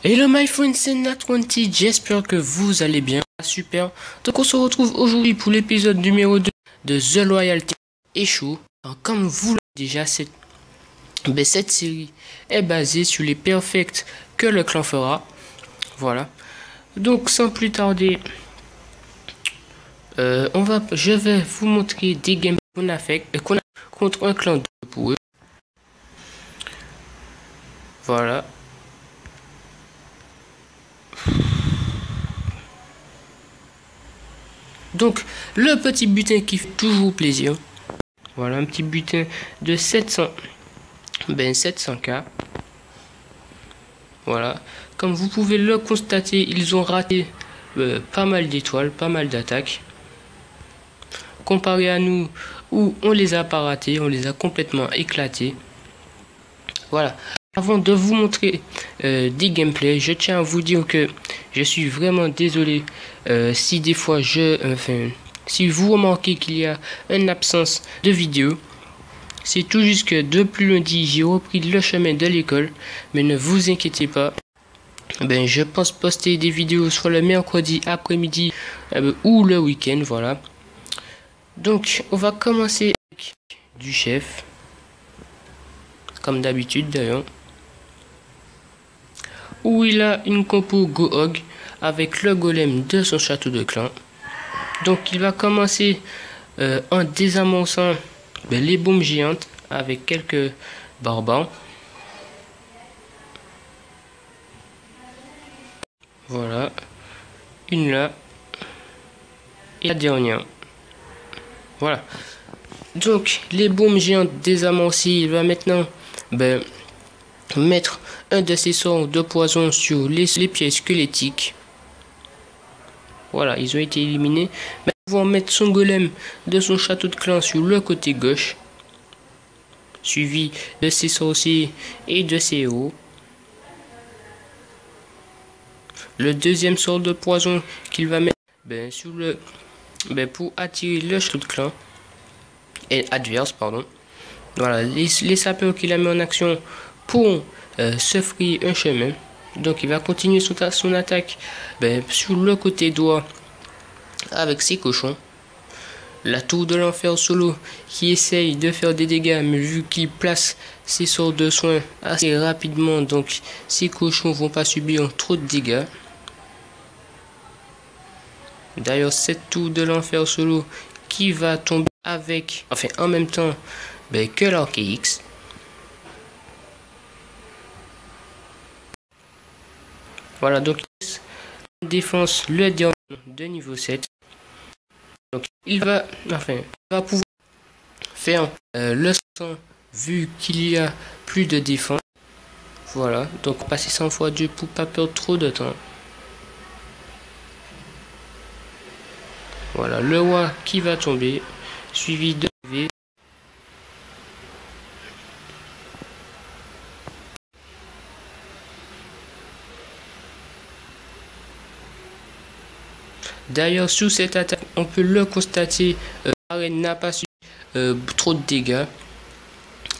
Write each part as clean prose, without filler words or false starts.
Hello my friends, c'est Nat20, j'espère que vous allez bien, super. Donc on se retrouve aujourd'hui pour l'épisode numéro 2 de The Loyalty Issue. Comme vous le savez déjà, cette série est basée sur les perfects que le clan fera. Voilà. Donc sans plus tarder, je vais vous montrer des games qu'on a fait contre un clan de pour eux. Voilà. Donc, le petit butin qui fait toujours plaisir. Voilà, un petit butin de 700k. Voilà. Comme vous pouvez le constater, ils ont raté pas mal d'étoiles, pas mal d'attaques. Comparé à nous, où on les a pas ratés, on les a complètement éclatés. Voilà. Avant de vous montrer des gameplays, je tiens à vous dire que je suis vraiment désolé si des fois si vous remarquez qu'il y a une absence de vidéo. C'est tout juste que depuis lundi, j'ai repris le chemin de l'école, mais ne vous inquiétez pas. Je pense poster des vidéos soit le mercredi après-midi ou le week-end, voilà. Donc, on va commencer avec du chef, comme d'habitude d'ailleurs, où il a une compo Gohog avec le golem de son château de clan. Donc il va commencer en désamorçant les bombes géantes avec quelques barbares. Voilà, une là et la dernière. Voilà. Donc les bombes géantes désamorcées, il va maintenant mettre un de ses sorts de poison sur les pièces squelettiques. Voilà, ils ont été éliminés. Maintenant, on va mettre son golem de son château de clan sur le côté gauche, suivi de ses sorciers et de ses héros. Le deuxième sort de poison qu'il va mettre sur pour attirer le château de clan et adverse, pardon. Voilà, les sapeurs qu'il a mis en action pour se frayer un chemin. Donc il va continuer son attaque sur le côté droit avec ses cochons. La tour de l'enfer solo qui essaye de faire des dégâts, mais vu qu'il place ses sorts de soins assez rapidement, donc ses cochons vont pas subir trop de dégâts. D'ailleurs, cette tour de l'enfer solo qui va tomber avec, en même temps que l'Archaix. Voilà, donc défense le dernier de niveau 7. Donc il va pouvoir faire le 100 vu qu'il y a plus de défense. Voilà, donc passer 100 fois 2 pour pas perdre trop de temps. Voilà, le roi qui va tomber, suivi de V. D'ailleurs, sous cette attaque, on peut le constater, Sarene n'a pas subi trop de dégâts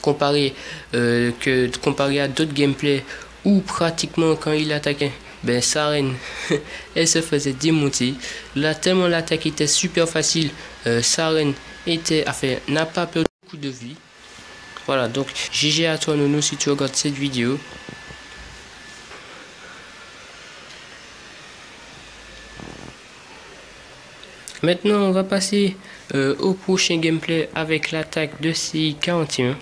comparé à d'autres gameplays où pratiquement quand il attaquait, Sarene elle se faisait démonter. Là, tellement l'attaque était super facile, Sarene n'a pas perdu beaucoup de vie. Voilà, donc GG à toi Nono si tu regardes cette vidéo. Maintenant, on va passer au prochain gameplay avec l'attaque de CI41.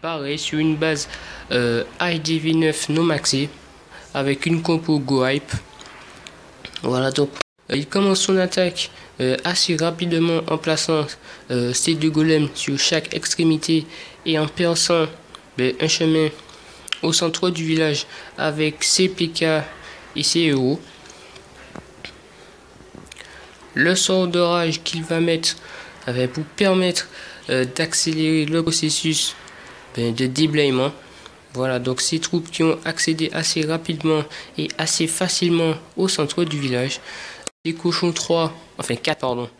Pareil, sur une base IDV9 non maxé avec une compo Go Hype. Voilà, donc il commence son attaque assez rapidement en plaçant ses deux golems sur chaque extrémité et en perçant un chemin au centre du village avec ses PK et ses héros. Le sort de rage qu'il va mettre pour permettre d'accélérer le processus de déblayement. Voilà, donc ces troupes qui ont accédé assez rapidement et assez facilement au centre du village. les cochons 3, enfin 4 pardon,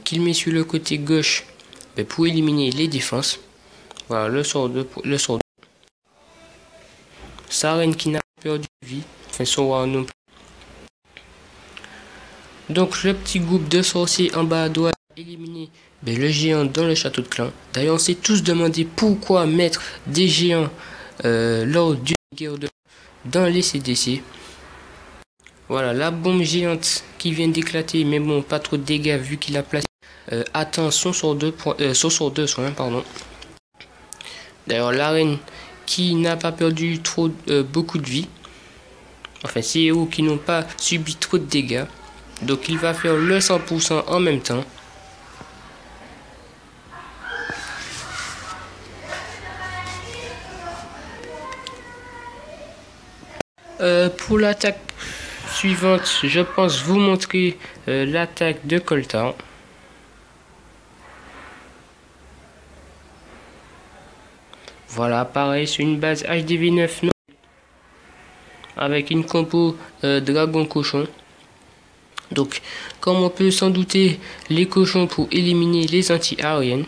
qu'il met sur le côté gauche pour éliminer les défenses. Voilà, le sort 2. Sa reine qui n'a pas perdu de vie, enfin son roi non plus. Donc le petit groupe de sorciers en bas doit éliminer le géant dans le château de clan. D'ailleurs on s'est tous demandé pourquoi mettre des géants lors d'une guerre dans les CDC. Voilà, la bombe géante qui vient d'éclater, mais bon, pas trop de dégâts vu qu'il a placé, atteint son sort 2 soins, pardon. D'ailleurs, la reine qui n'a pas perdu beaucoup de vie. Enfin, ces héros qui n'ont pas subi trop de dégâts. Donc, il va faire le 100% en même temps. Pour l'attaque suivante, je pense vous montrer l'attaque de Coltan. Voilà, pareil, c'est une base HDV9 avec une compo dragon cochon. Donc, comme on peut s'en douter, les cochons pour éliminer les anti-aériennes.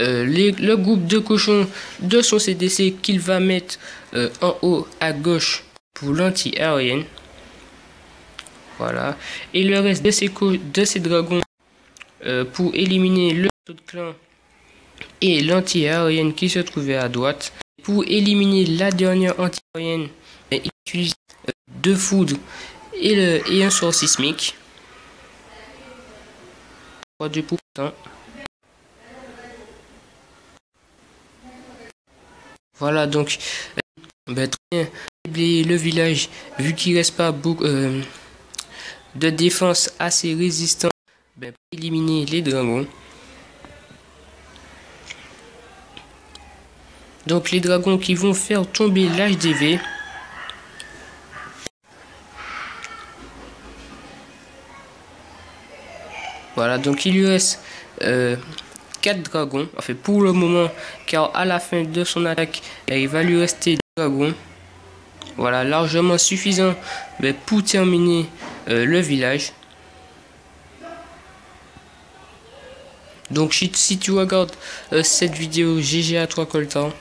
Le groupe de cochons de son CDC qu'il va mettre en haut à gauche pour l'anti-aérienne. Voilà. Et le reste de ces dragons pour éliminer le château de clan et l'anti-aérienne qui se trouvait à droite. Pour éliminer la dernière anti-aérienne, il utilise 2 foudres et un sort sismique. 3-2 pour temps. Voilà, donc très bien le village, vu qu'il reste pas beaucoup de défense assez résistant pour éliminer les dragons. Donc les dragons qui vont faire tomber l'HDV. Voilà, donc il lui reste 4 dragons, enfin pour le moment, car à la fin de son attaque, il va lui rester 2 dragons. Voilà, largement suffisant pour terminer le village. Donc si tu regardes cette vidéo, GG à toi Coltan.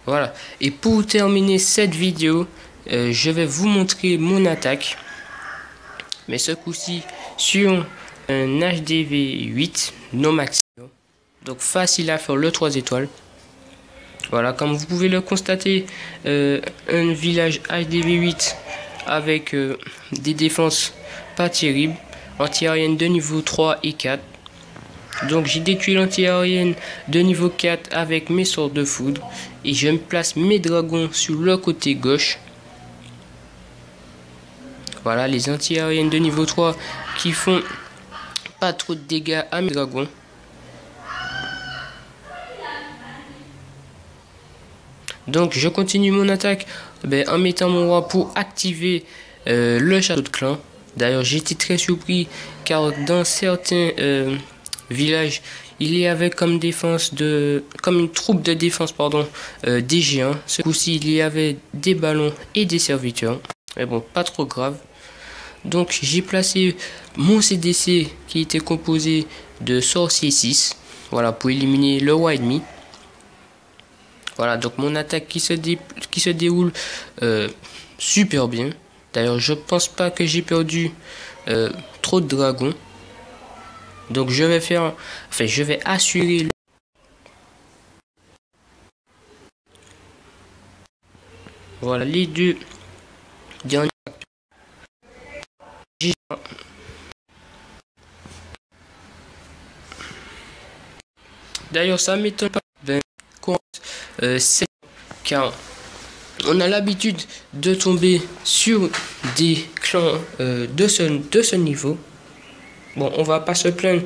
Voilà, et pour terminer cette vidéo, je vais vous montrer mon attaque, mais ce coup-ci sur un HDV 8 non maximum, donc facile à faire le 3 étoiles. Voilà, comme vous pouvez le constater, un village HDV 8 avec des défenses pas terribles, anti-aérienne de niveau 3 et 4. Donc j'ai détruit l'anti-aérienne de niveau 4 avec mes sorts de foudre et je me place mes dragons sur le côté gauche. Voilà, les anti-aériennes de niveau 3 qui font pas trop de dégâts à mes dragons. Donc je continue mon attaque en mettant mon roi pour activer le château de clan. D'ailleurs j'étais très surpris car dans certains villages il y avait comme une troupe de défense des géants. Ce coup-ci il y avait des ballons et des serviteurs. Mais bon, pas trop grave. Donc j'ai placé mon CDC qui était composé de sorcier 6. Voilà, pour éliminer le roi ennemi. Voilà, donc mon attaque qui se déroule super bien. D'ailleurs, je pense pas que j'ai perdu trop de dragons. Donc je vais assurer voilà les 2 derniers. D'ailleurs, ça m'étonne pas car on a l'habitude de tomber sur des clans de ce niveau. Bon, on va pas se plaindre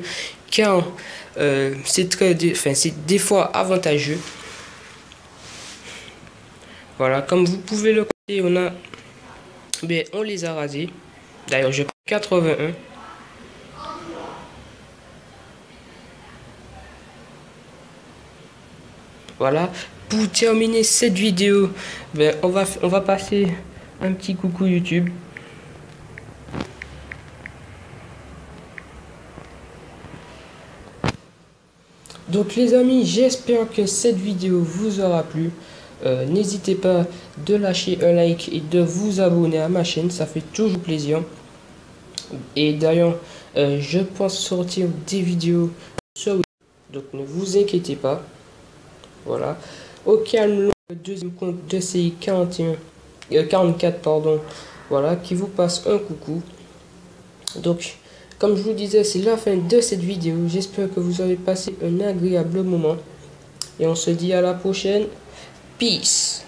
car c'est des fois avantageux. Voilà, comme vous pouvez le constater, on les a rasés. D'ailleurs, je prends 81. Voilà, pour terminer cette vidéo, ben, on va passer un petit coucou YouTube. Donc les amis, j'espère que cette vidéo vous aura plu. N'hésitez pas de lâcher un like et de vous abonner à ma chaîne, ça fait toujours plaisir. Et d'ailleurs, je pense sortir des vidéos sur YouTube, donc ne vous inquiétez pas. Voilà. Au calme, le deuxième compte de CI 44, pardon. Voilà, qui vous passe un coucou. Donc, comme je vous disais, c'est la fin de cette vidéo. J'espère que vous avez passé un agréable moment. Et on se dit à la prochaine. Peace.